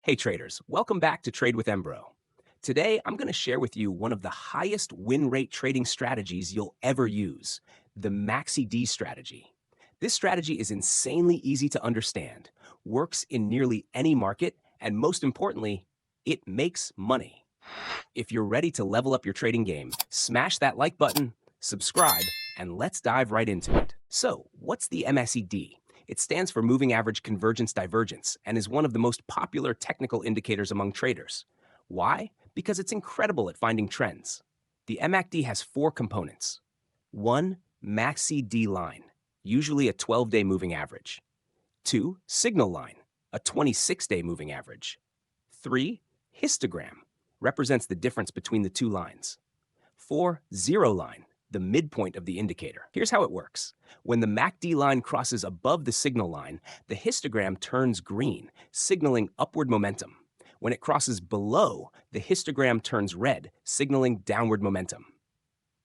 Hey traders, welcome back to Trade with MBro. Today, I'm going to share with you one of the highest win rate trading strategies you'll ever use, the MACD strategy. This strategy is insanely easy to understand, works in nearly any market, and most importantly, it makes money. If you're ready to level up your trading game, smash that like button, subscribe, and let's dive right into it. So, what's the MACD? It stands for Moving Average Convergence Divergence and is one of the most popular technical indicators among traders. Why? Because it's incredible at finding trends. The MACD has four components. 1. MACD line, usually a 12-day moving average. 2. Signal line, a 26-day moving average. 3. Histogram, represents the difference between the two lines. 4. Zero line, the midpoint of the indicator. Here's how it works. When the MACD line crosses above the signal line, the histogram turns green, signaling upward momentum. When it crosses below, the histogram turns red, signaling downward momentum.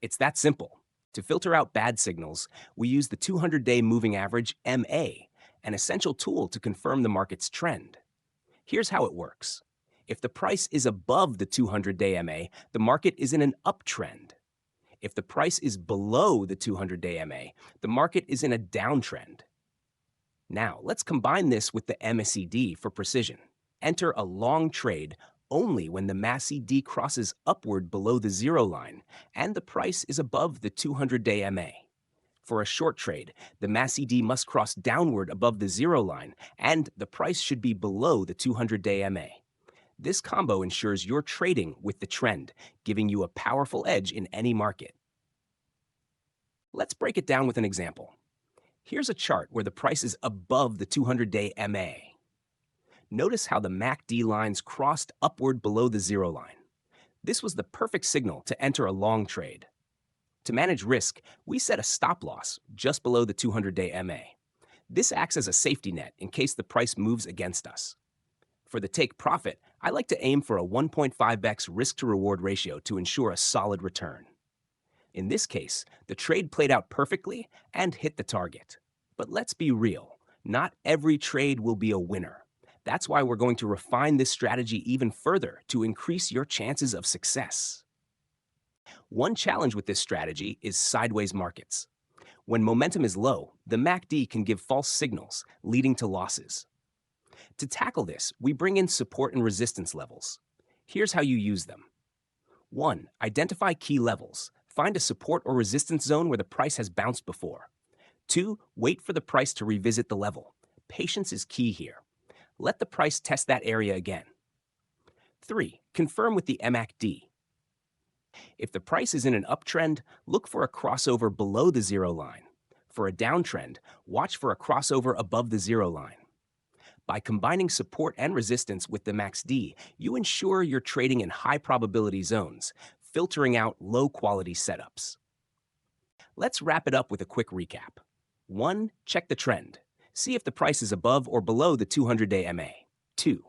It's that simple. To filter out bad signals, we use the 200-day moving average, MA, an essential tool to confirm the market's trend. Here's how it works. If the price is above the 200-day MA, the market is in an uptrend. If the price is below the 200-day MA, the market is in a downtrend. Now, let's combine this with the MACD for precision. Enter a long trade only when the MACD crosses upward below the zero line and the price is above the 200-day MA. For a short trade, the MACD must cross downward above the zero line and the price should be below the 200-day MA. This combo ensures you're trading with the trend, giving you a powerful edge in any market. Let's break it down with an example. Here's a chart where the price is above the 200-day MA. Notice how the MACD lines crossed upward below the zero line. This was the perfect signal to enter a long trade. To manage risk, we set a stop loss just below the 200-day MA. This acts as a safety net in case the price moves against us. For the take profit, I like to aim for a 1.5x risk-to-reward ratio to ensure a solid return. In this case, the trade played out perfectly and hit the target. But let's be real, not every trade will be a winner. That's why we're going to refine this strategy even further to increase your chances of success. One challenge with this strategy is sideways markets. When momentum is low, the MACD can give false signals, leading to losses. To tackle this, we bring in support and resistance levels. Here's how you use them. 1. Identify key levels. Find a support or resistance zone where the price has bounced before. 2. Wait for the price to revisit the level. Patience is key here. Let the price test that area again. 3. Confirm with the MACD. If the price is in an uptrend, look for a crossover below the zero line. For a downtrend, watch for a crossover above the zero line. By combining support and resistance with the MACD, you ensure you're trading in high probability zones, filtering out low quality setups. Let's wrap it up with a quick recap. 1. Check the trend. See if the price is above or below the 200-day MA. 2.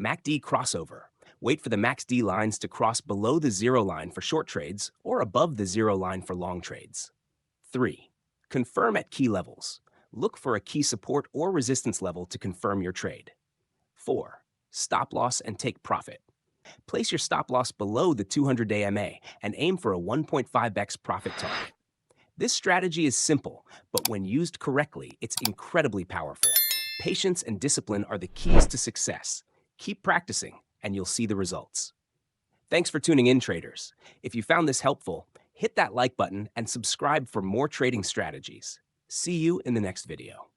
MACD crossover. Wait for the MACD lines to cross below the zero line for short trades or above the zero line for long trades. 3. Confirm at key levels. Look for a key support or resistance level to confirm your trade. 4. Stop loss and take profit. Place your stop loss below the 200-day MA and aim for a 1.5x profit target. This strategy is simple, but when used correctly, it's incredibly powerful. Patience and discipline are the keys to success. Keep practicing, and you'll see the results. Thanks for tuning in, traders. If you found this helpful, hit that like button and subscribe for more trading strategies. See you in the next video.